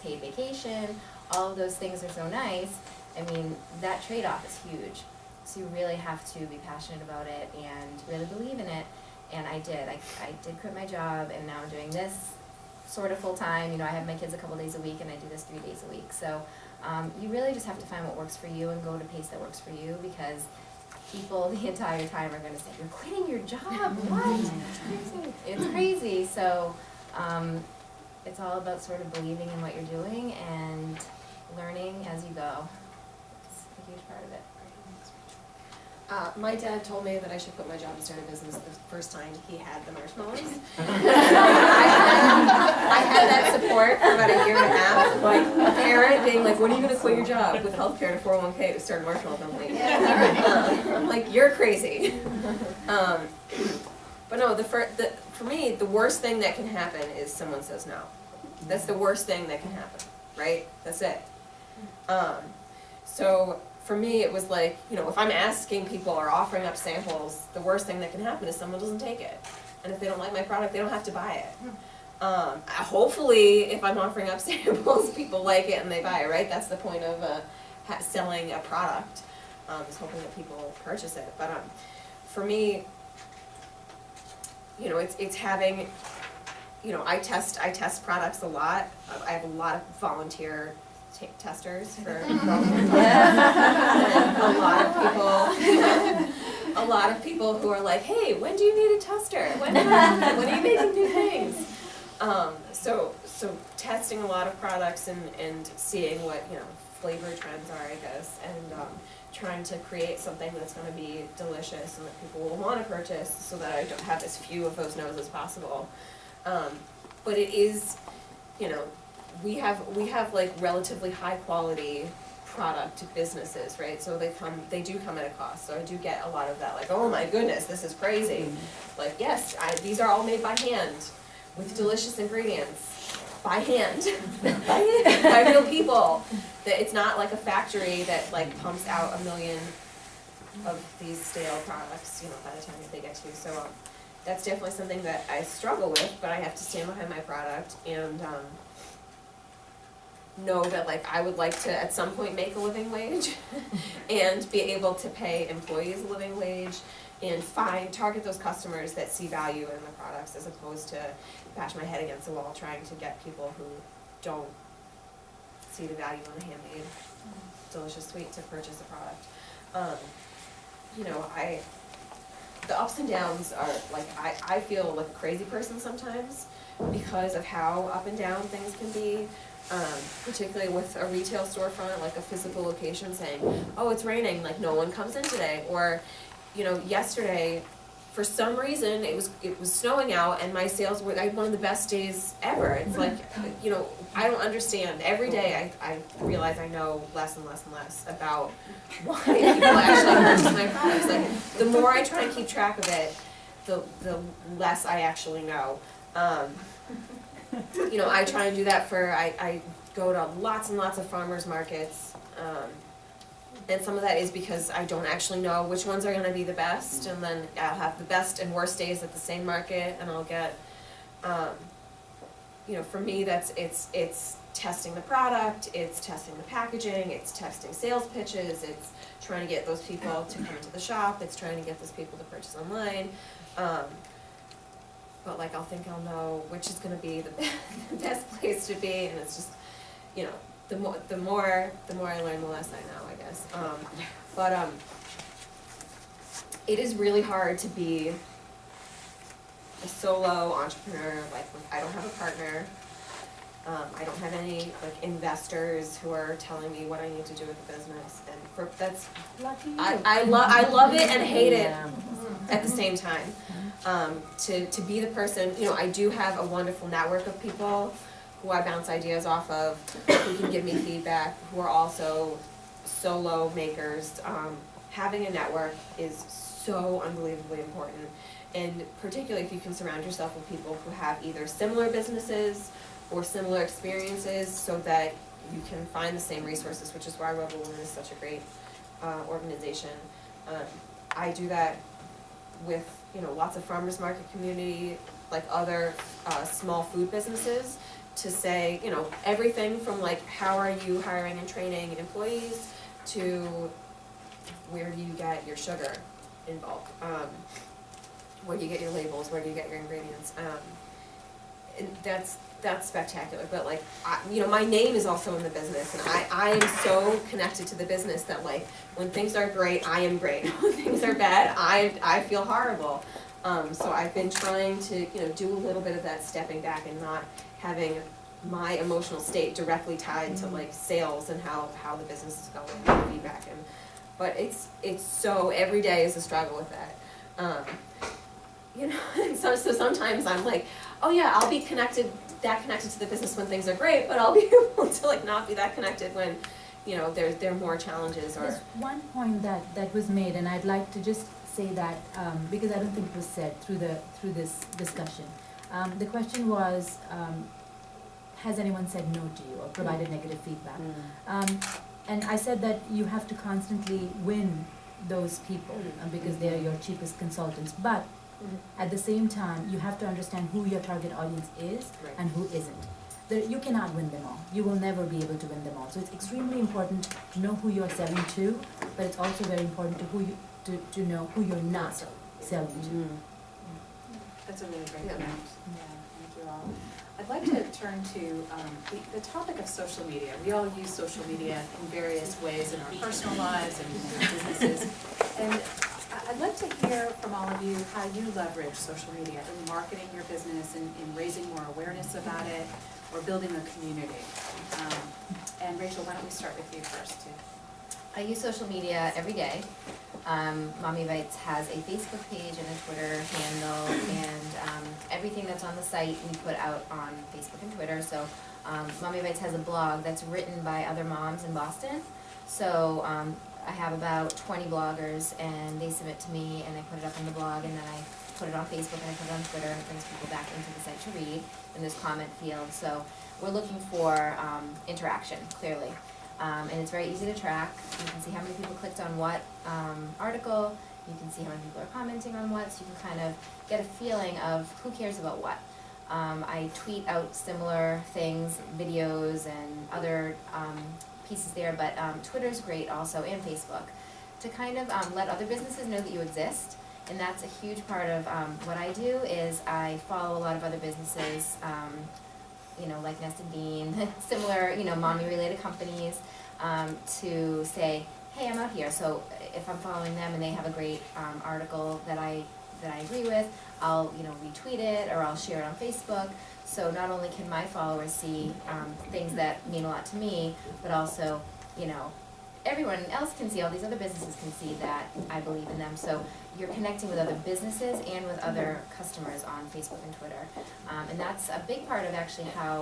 paid vacation, all of those things are so nice. I mean, that trade-off is huge. So you really have to be passionate about it and really believe in it. And I did. I did quit my job, and now I'm doing this sort of full-time. You know, I have my kids a couple days a week, and I do this 3 days a week. So you really just have to find what works for you and go at a pace that works for you, because people the entire time are going to say, "You're quitting your job, what?" It's crazy. So it's all about sort of believing in what you're doing and learning as you go. It's a huge part of it. My dad told me that I should quit my job and start a business the first time he had the marshmallows. I had that support for about a year and a half, like a parent being like, "When are you going to quit your job with healthcare and a 401k to start a marshmallow company?" I'm like, "You're crazy." But no, for me, the worst thing that can happen is someone says no. That's the worst thing that can happen, right? That's it. So for me, it was like, you know, if I'm asking people or offering up samples, the worst thing that can happen is someone doesn't take it. And if they don't like my product, they don't have to buy it. Hopefully, if I'm offering up samples, people like it and they buy it, right? That's the point of selling a product, is hoping that people purchase it. But for me, you know, it's having, you know, I test products a lot. I have a lot of volunteer testers for and a lot of people who are like, "Hey, when do you need a tester? When are you making new things?" So testing a lot of products and seeing what, you know, flavor trends are, I guess, and trying to create something that's going to be delicious and that people will want to purchase, so that I don't have as few of those no's as possible. But it is, you know, we have like relatively high quality product businesses, right? So they do come at a cost. So I do get a lot of that, like, "Oh my goodness, this is crazy." Like, yes, these are all made by hand with delicious ingredients, by hand, by real people. That it's not like a factory that like pumps out 1 million of these stale products, you know, by the time that they get to you. So that's definitely something that I struggle with, but I have to stand behind my product and know that, like, I would like to at some point make a living wage and be able to pay employees a living wage and target those customers that see value in the products, as opposed to bash my head against the wall trying to get people who don't see the value in a handmade delicious sweet to purchase a product. You know, the ups and downs are, like, I feel like a crazy person sometimes because of how up and down things can be. Particularly with a retail storefront, like a physical location, saying, "Oh, it's raining, like no one comes in today," or, you know, yesterday, for some reason, it was snowing out, and my sales were, I had one of the best days ever. It's like, you know, I don't understand. Every day, I realize I know less and less and less about why people actually purchase my products. Like, the more I try and keep track of it, the less I actually know. You know, I try and do that I go to lots and lots of farmers markets, and some of that is because I don't actually know which ones are going to be the best, and then I'll have the best and worst days at the same market, and I'll get, you know, for me it's testing the product, it's testing the packaging, it's testing sales pitches, it's trying to get those people to come into the shop, it's trying to get those people to purchase online. But like, I'll think I'll know which is going to be the best place to be, and it's just, you know, the more I learn, the less I know, I guess. But it is really hard to be a solo entrepreneur. Like, I don't have a partner. I don't have any like investors who are telling me what I need to do with the business, and that's lucky. I love it and hate it at the same time. To be the person, you know, I do have a wonderful network of people who I bounce ideas off of, who can give me feedback, who are also solo makers. Having a network is so unbelievably important, and particularly if you can surround yourself with people who have either similar businesses or similar experiences, so that you can find the same resources, which is why RebelWomen is such a great organization. I do that with, you know, lots of farmers market community, like other small food businesses, to say, you know, everything from like, how are you hiring and training employees, to where do you get your sugar in bulk? Where do you get your labels, where do you get your ingredients? And that's spectacular, but like, you know, my name is also in the business, and I am so connected to the business that like, when things are great, I am great. When things are bad, I feel horrible. So I've been trying to, you know, do a little bit of that stepping back and not having my emotional state directly tied to like sales and how the business is going and feedback. And but it's so, every day is a struggle with that. You know, and so sometimes I'm like, oh yeah, I'll be connected to the business when things are great, but I'll be able to like not be that connected when, you know, there are more challenges. Or there's one point that was made, and I'd like to just say that because I don't think it was said through this discussion. The question was, has anyone said no to you or provided negative feedback? And I said that you have to constantly win those people because they are your cheapest consultants, but at the same time, you have to understand who your target audience is and who isn't. You cannot win them all. You will never be able to win them all. So it's extremely important to know who you're selling to, but it's also very important to know who you're not selling to. That's a really great point. Yeah, thank you all. I'd like to turn to the topic of social media. We all use social media in various ways in our personal lives and in our businesses. And I'd like to hear from all of you how you leverage social media in marketing your business and in raising more awareness about it or building a community. And Rachel, why don't we start with you first too? I use social media every day. Mommy Bites has a Facebook page and a Twitter handle, and everything that's on the site we put out on Facebook and Twitter. So Mommy Bites has a blog that's written by other moms in Boston. So I have about 20 bloggers, and they submit to me, and I put it up on the blog, and then I put it on Facebook, and I put it on Twitter, and it brings people back into the site to read in this comment field. So we're looking for interaction, clearly. And it's very easy to track. You can see how many people clicked on what article, you can see how many people are commenting on what, so you can kind of get a feeling of who cares about what. I tweet out similar things, videos and other pieces there, but Twitter's great also, and Facebook, to kind of let other businesses know that you exist. And that's a huge part of what I do, is I follow a lot of other businesses, you know, like Nested Bean, similar, you know, mommy-related companies, to say, hey, I'm out here. So if I'm following them and they have a great article that I agree with, I'll, you know, retweet it, or I'll share it on Facebook. So not only can my followers see things that mean a lot to me, but also, you know, everyone else can see, all these other businesses can see that I believe in them. So you're connecting with other businesses and with other customers on Facebook and Twitter. And that's a big part of actually how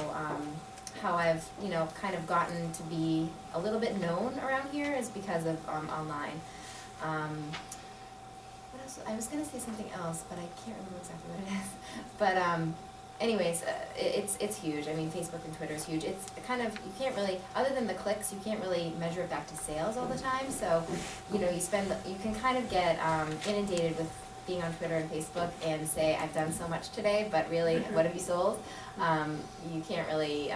I've, you know, kind of gotten to be a little bit known around here, is because of online. What else? I was gonna say something else, but I can't remember exactly what it is. But anyways, it's huge. I mean, Facebook and Twitter is huge. It's kind of, you can't really, other than the clicks, you can't really measure it back to sales all the time. So, you know, you can kind of get inundated with being on Twitter and Facebook and say, I've done so much today, but really, what have you sold? You can't really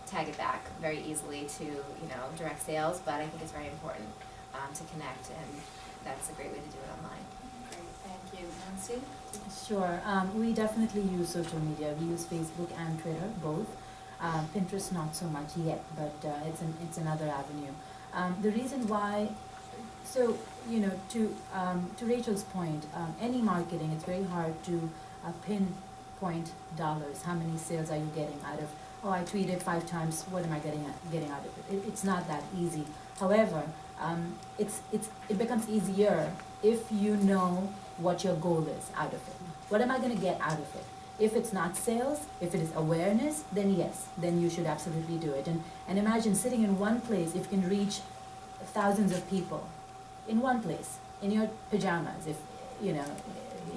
tag it back very easily to, you know, direct sales, but I think it's very important to connect, and that's a great way to do it online. Great, thank you. Nancy? Sure. We definitely use social media. We use Facebook and Twitter, both. Pinterest not so much yet, but it's another avenue. The reason why, so you know, to Rachel's point, any marketing, it's very hard to pinpoint dollars. How many sales are you getting out of? Oh, I tweeted 5 times. What am I getting out of it? It's not that easy. However, it becomes easier if you know what your goal is out of it. What am I going to get out of it? If it's not sales, if it is awareness, then yes, then you should absolutely do it. And imagine sitting in one place, if you can reach thousands of people in one place, in your pajamas, if, you know,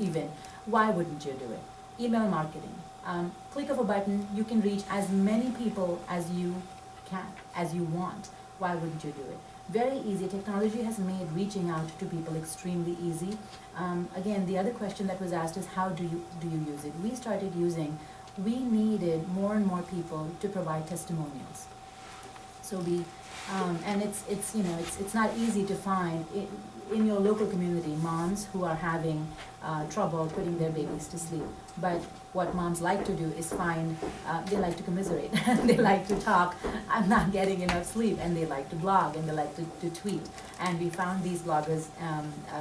even, why wouldn't you do it? Email marketing. Click of a button, you can reach as many people as you can, as you want. Why wouldn't you do it? Very easy. Technology has made reaching out to people extremely easy. Again, the other question that was asked is, how do you use it? We started using we needed more and more people to provide testimonials. So and it's not easy to find in your local community moms who are having trouble putting their babies to sleep. But what moms like to do is they like to commiserate, they like to talk, I'm not getting enough sleep, and they like to blog, and they like to tweet. And we found these bloggers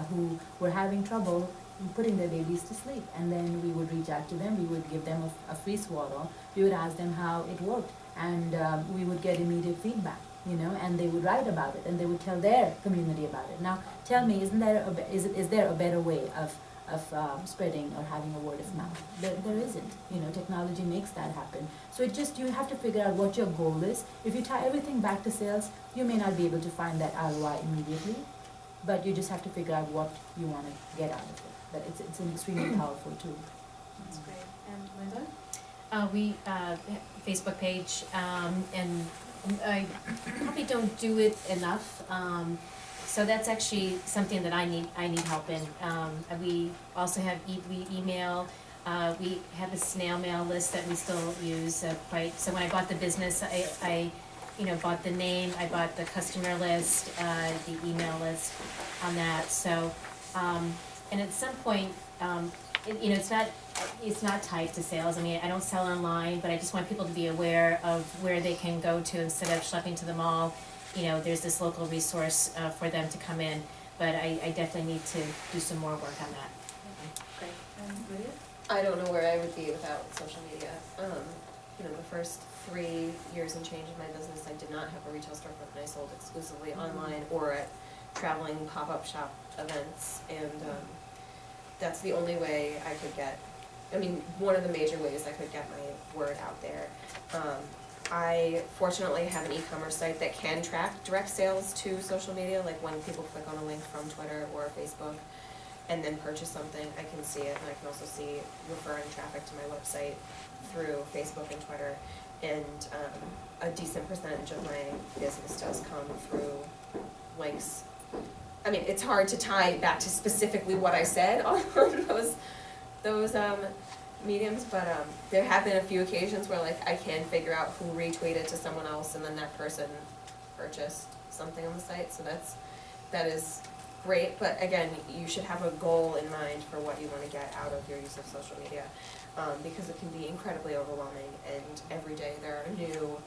who were having trouble putting their babies to sleep. And then we would reach out to them, we would give them a free swaddle, we would ask them how it worked, and we would get immediate feedback, and they would write about it, and they would tell their community about it. Now, tell me, is there a better way of spreading or having a word of mouth? There isn't. Technology makes that happen. So you have to figure out what your goal is. If you tie everything back to sales, you may not be able to find that ROI immediately, but you just have to figure out what you want to get out of it. But it's an extremely powerful tool. That's great. And Linda? We Facebook page, and I probably don't do it enough. So that's actually something that I need help in. We also have we email. We have a snail mail list that we still use quite. So when I bought the business, I bought the name, I bought the customer list, the email list on that. So, and at some point, it's not tied to sales. I mean, I don't sell online, but I just want people to be aware of where they can go to instead of schlepping to the mall. There's this local resource for them to come in, but I definitely need to do some more work on that. Great. And Lydia? I don't know where I would be without social media. The first 3 years and change of my business, I did not have a retail storefront, and I sold exclusively online or at traveling pop-up shop events, and that's the only way I could one of the major ways I could get my word out there. I fortunately have an e-commerce site that can track direct sales to social media, like when people click on a link from Twitter or Facebook and then purchase something, I can see it, and I can also see referring traffic to my website through Facebook and Twitter, and a decent percentage of my business does come through links. I mean, it's hard to tie back to specifically what I said on those mediums, but there have been a few occasions where I can figure out who retweeted to someone else, and then that person purchased something on the site. So that is great, but again, you should have a goal in mind for what you want to get out of your use of social media, because it can be incredibly overwhelming, and every day there are new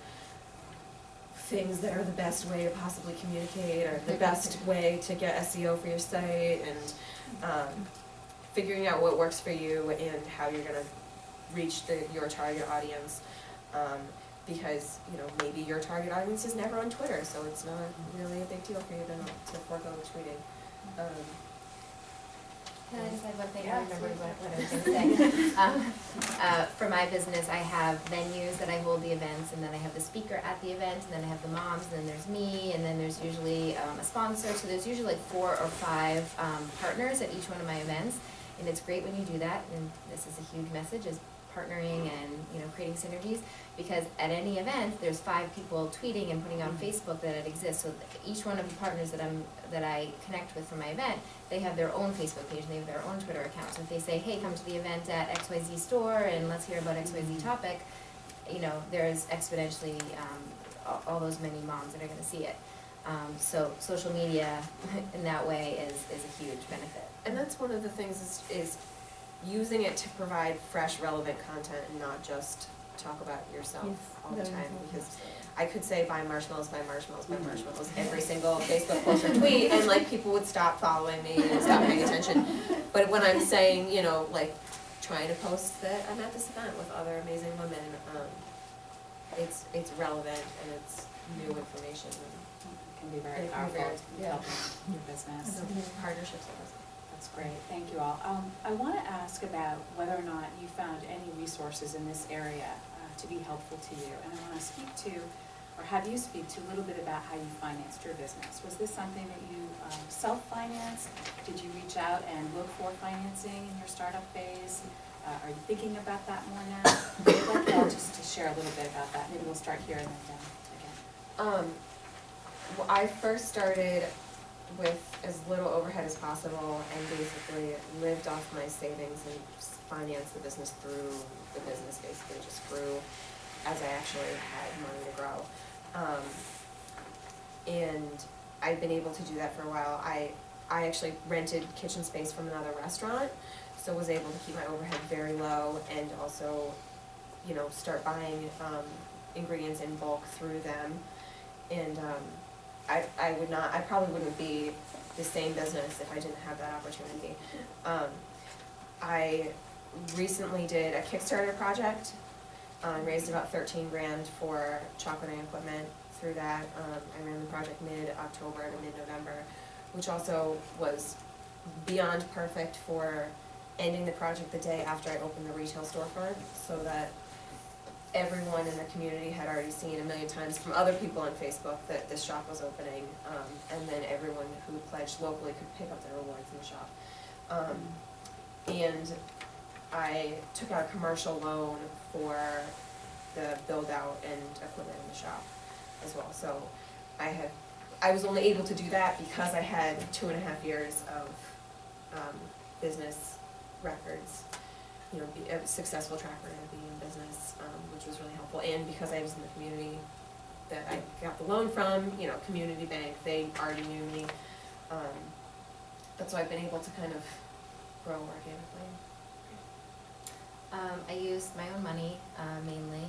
things that are the best way to possibly communicate, or the best way to get SEO for your site, and figuring out what works for you and how you're going to reach your target audience, because maybe your target audience is never on Twitter, so it's not really a big deal for you to forego tweeting. Can I just add one thing? Yeah, I remembered what I was going to say. For my business, I have venues that I hold the events, and then I have the speaker at the event, and then I have the moms, and then there's me, and then there's usually a sponsor. So there's usually 4 or 5 partners at each one of my events, and it's great when you do that. And this is a huge message: is partnering and creating synergies. Because at any event, there's 5 people tweeting and putting on Facebook that it exists. So each one of the partners that I connect with for my event, they have their own Facebook page and they have their own Twitter account. So if they say, hey, come to the event at XYZ store and let's hear about XYZ topic, there's exponentially all those many moms that are going to see it. So social media in that way is a huge benefit. And that's one of the things is using it to provide fresh, relevant content and not just talk about yourself all the time. Because I could say buy marshmallows, buy marshmallows, buy marshmallows every single Facebook post or tweet, and people would stop following me and stop paying attention. But when I'm saying, trying to post that I'm at this event with other amazing women, it's relevant and it's new information. It can be very It can be powerful very- in yeah. helping your business. Partnerships are awesome. That's great, thank you all. I want to ask about whether or not you found any resources in this area to be helpful to you. And I want to speak to, or have you speak to a little bit about how you financed your business. Was this something that you self-financed? Did you reach out and look for financing in your startup phase? Are you thinking about that more now? I'd like you all just to share a little bit about that. Maybe we'll start here and then down again. Well, I first started with as little overhead as possible and basically lived off my savings and financed the business through the business, basically just grew as I actually had money to grow. And I've been able to do that for a while. I actually rented kitchen space from another restaurant, so was able to keep my overhead very low and also, you know, start buying ingredients in bulk through them. And I probably wouldn't be the same business if I didn't have that opportunity. I recently did a Kickstarter project, raised about 13 grand for chocolating equipment through that. I ran the project mid-October to mid-November, which also was beyond perfect for ending the project the day after I opened the retail storefront, so that everyone in the community had already seen a million times from other people on Facebook that this shop was opening, and then everyone who pledged locally could pick up their rewards in the shop. And I took out a commercial loan for the build out and equipment in the shop as well. So I was only able to do that because I had 2.5 years of business records, you know, a successful track record of being in business, which was really helpful, and because I was in the community that I got the loan from, you know, community bank, they already knew me. But so I've been able to kind of grow organically. I used my own money, mainly,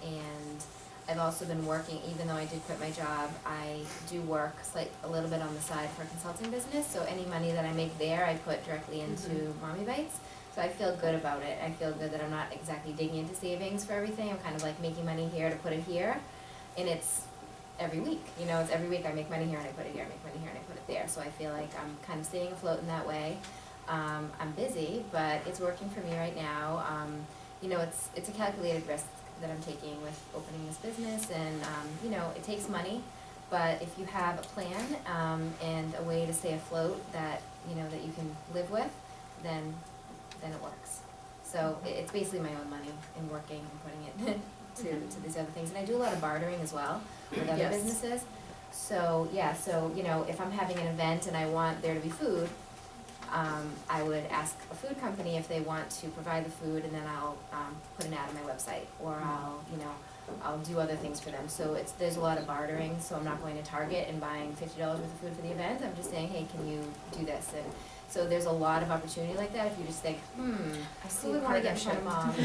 and I've also been working, even though I did quit my job, I do work a little bit on the side for a consulting business, so any money that I make there, I put directly into Mommy Bites. So I feel good about it. I feel good that I'm not exactly digging into savings for everything. I'm kind of like making money here to put it here, and it's every week, you know, it's every week I make money here and I put it here, I make money here and I put it there, so I feel like I'm kind of staying afloat in that way. I'm busy, but it's working for me right now. You know, it's a calculated risk that I'm taking with opening this business, and you know, it takes money, but if you have a plan and a way to stay afloat that, you know, that you can live with, then it works. So it's basically my own money and working and putting it to these other things, and I do a lot of bartering as well with other Yes. businesses. So yeah, so you know, if I'm having an event and I want there to be food, I would ask a food company if they want to provide the food, and then I'll put an ad on my website, or I'll do other things for them. So there's a lot of bartering, so I'm not going to Target and buying $50 worth of food for the event. I'm just saying, hey, can you do this? And so there's a lot of opportunity like that if you just think, I see who would want to get in front of moms?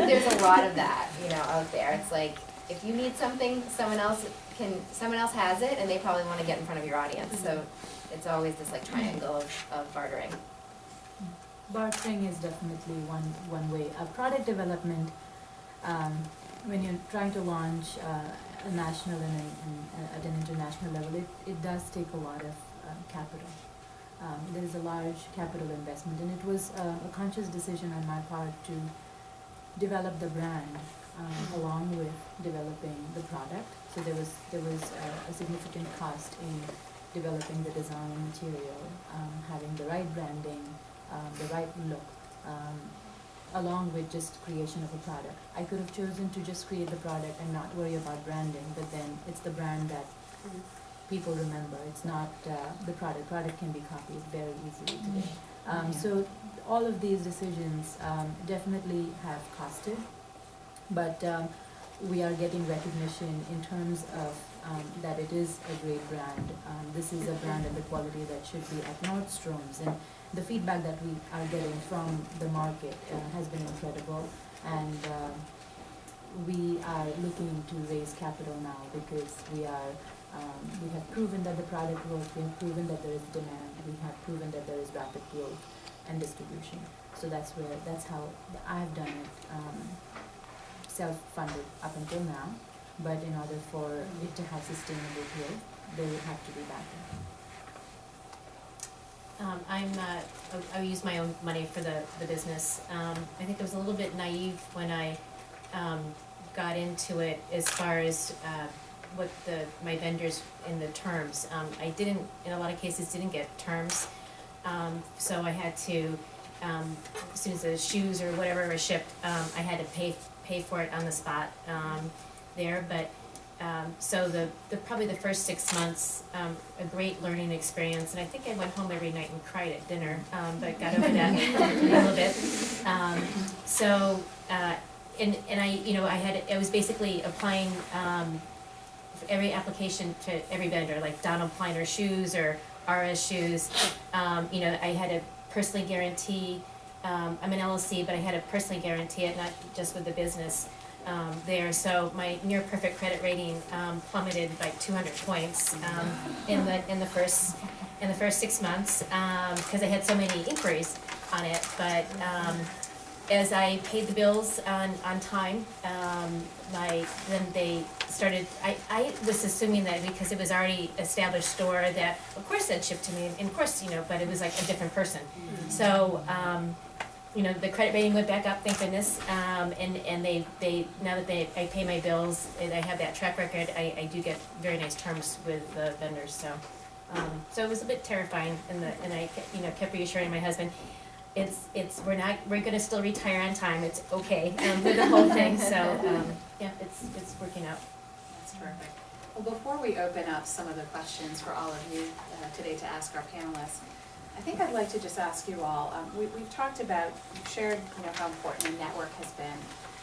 There's a lot of that, you know, out there. It's like, if you need something, someone else has it, and they probably want to get in front of your audience. So it's always this like triangle of bartering. Bartering is definitely one way. Product development, when you're trying to launch a national and at an international level, it does take a lot of capital. There's a large capital investment, and it was a conscious decision on my part to develop the brand along with developing the product. So there was a significant cost in developing the design material, having the right branding, the right look, along with just creation of a product. I could have chosen to just create the product and not worry about branding, but then it's the brand that people remember. It's not the product. Product can be copied very easily today. So all of these decisions definitely have costed, but we are getting recognition in terms of that it is a great brand. This is a brand and the quality that should be at Nordstrom's, and the feedback that we are getting from the market has been incredible, and we are looking to raise capital now because we have proven that the product works, we have proven that there is demand, we have proven that there is rapid growth and distribution. So that's how I've done it, self-funded up until now, but in order for it to have sustainable growth, there would have to be backing. I use my own money for the business. I think I was a little bit naive when I got into it as far as what my vendors in the terms. I didn't, in a lot of cases, didn't get terms, so I had to, as soon as the shoes or whatever were shipped, I had to pay for it on the spot there. But so probably the first 6 months, a great learning experience, and I think I went home every night and cried at dinner, but got over that a little bit. So, and I was basically applying, every application to every vendor, like Donald Pliner shoes or RS shoes. I had to personally guarantee, I'm an LLC, but I had to personally guarantee it, not just with the business there. So my near perfect credit rating plummeted by 200 points in the first 6 months because I had so many inquiries on it. But as I paid the bills on time, then they started, I was assuming that because it was already established store that of course that shipped to me, and of course, but it was like a different person. So, the credit rating went back up, thank goodness, and they now that I pay my bills and I have that track record, I do get very nice terms with the vendors, so it was a bit terrifying, and I kept reassuring my husband, we're gonna still retire on time, it's okay, with the whole thing, so, yeah, it's working out. That's terrific. Well, before we open up some of the questions for all of you today to ask our panelists, I think I'd like to just ask you all, we've talked about, you've shared, how important the network has been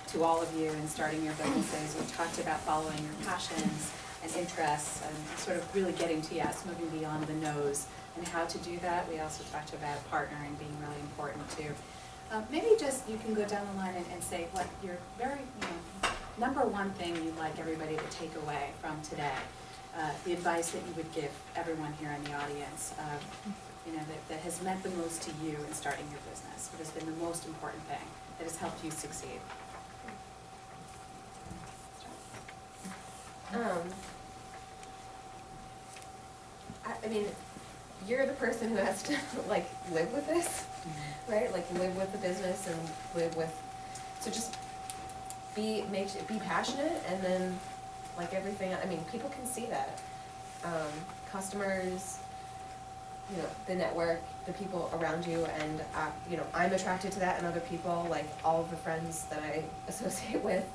to all of you in starting your businesses. We've talked about following your passions and interests and sort of really getting to yes, moving beyond the nose and how to do that. We also talked about partnering being really important too. Maybe just you can go down the line and say what your very, number one thing you'd like everybody to take away from today. The advice that you would give everyone here in the audience, that has meant the most to you in starting your business. What has been the most important thing that has helped you succeed? I mean, you're the person who has to live with this, right? Live with the business and live with. So just be passionate, and then everything. I mean, people can see that. Customers, the network, the people around you, and I'm attracted to that, and other people, all of the friends that I associate with,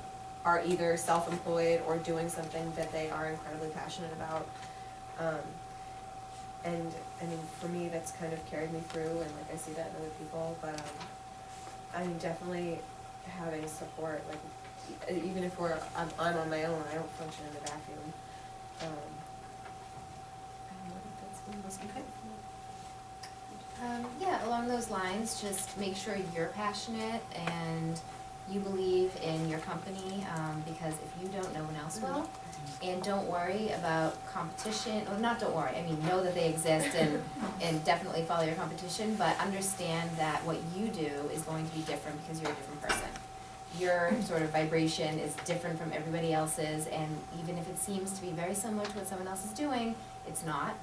are either self-employed or doing something that they are incredibly passionate about. And I mean, for me, that's kind of carried me through, and I see that in other people. But I mean, definitely having support, even if I'm on my own, I don't function in a vacuum. I don't know if that's the most important. Yeah, along those lines, just make sure you're passionate and you believe in your company, because if you don't, no one else will. And don't worry about competition, or not don't worry, I mean, know that they exist and definitely follow your competition, but understand that what you do is going to be different because you're a different person. Your sort of vibration is different from everybody else's, and even if it seems to be very similar to what someone else is doing, it's not.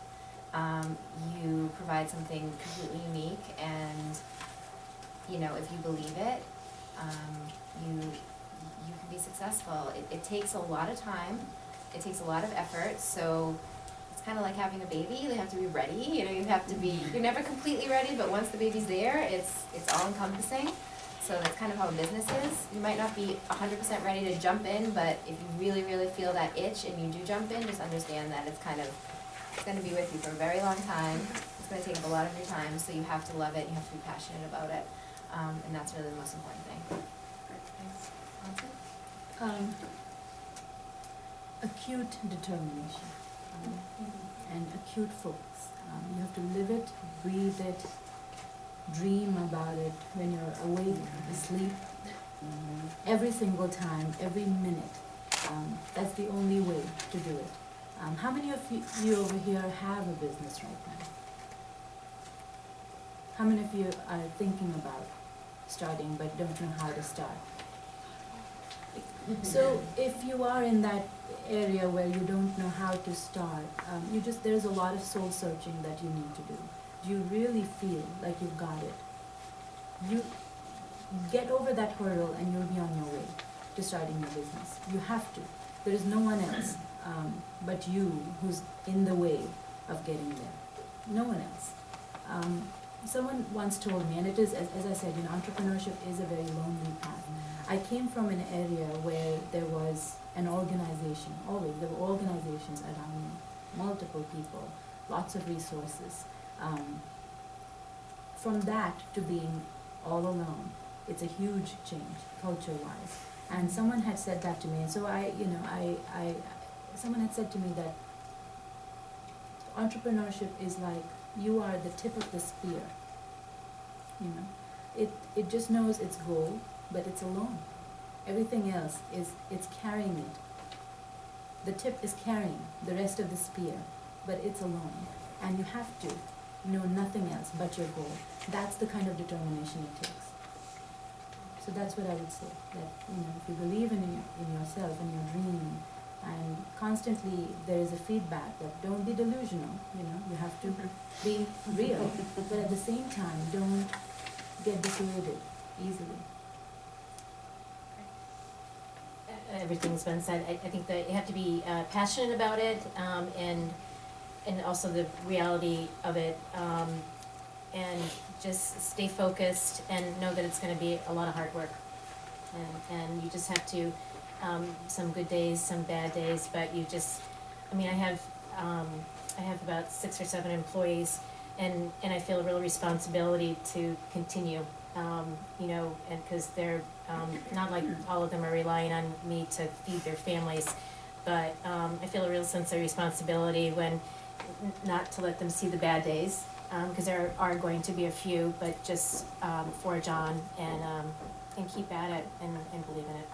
You provide something completely unique, and if you believe it, you can be successful. It takes a lot of time, it takes a lot of effort, so it's kind of like having a baby. You have to be ready, you have to be, you're never completely ready, but once the baby's there, it's all encompassing. So that's kind of how a business is. You might not be 100% ready to jump in, but if you really, really feel that itch and you do jump in, just understand that it's going to be with you for a very long time. It's going to take up a lot of your time, so you have to love it, you have to be passionate about it, and that's really the most important thing. Great, thanks. Acute determination and acute focus. You have to live it, breathe it, dream about it when you're awake, asleep, every single time, every minute. That's the only way to do it. How many of you over here have a business right now? How many of you are thinking about starting but don't know how to start? So if you are in that area where you don't know how to start, there's a lot of soul searching that you need to do. Do you really feel like you've got it? You get over that hurdle and you'll be on your way to starting your business. You have to. There is no one else but you who's in the way of getting there. No one else. Someone once told me, and it is, as I said, entrepreneurship is a very lonely path. I came from an area where there was an organization, always, there were organizations around me, multiple people, lots of resources. From that to being all alone, it's a huge change, culture-wise. And someone had said that to me, and so someone had said to me that entrepreneurship is like you are the tip of the spear. It just knows its goal, but it's alone. Everything else it's carrying it. The tip is carrying the rest of the spear, but it's alone. And you have to know nothing else but your goal. That's the kind of determination it takes. So that's what I would say, that, if you believe in yourself and your dream, and constantly there is a feedback that don't be delusional, you have to be real, but at the same time, don't get dissuaded easily. Everything's been said. I think that you have to be passionate about it, and also the reality of it, and just stay focused and know that it's gonna be a lot of hard work. And you just have to, some good days, some bad days, but I have about 6 or 7 employees, and I feel a real responsibility to continue, and because they're, not like all of them are relying on me to feed their families, but I feel a real sense of responsibility when, not to let them see the bad days, because there are going to be a few, but just forge on and keep at it and believe in it.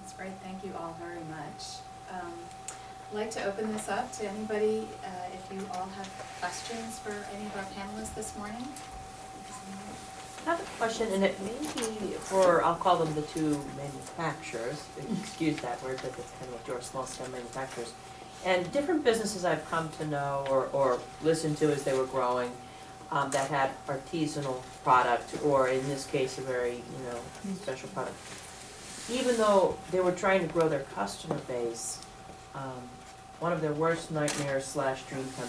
That's great, thank you all very much. I'd like to open this up to anybody, if you all have questions for any of our panelists this morning. I have a question, and it may be for, I'll call them the two manufacturers, excuse that word, but that's kind of what your small scale manufacturers. And different businesses I've come to know or listened to as they were growing, that had artisanal product, or in this case, a very, special product. Even though they were trying to grow their customer base, one of their worst nightmares / dream come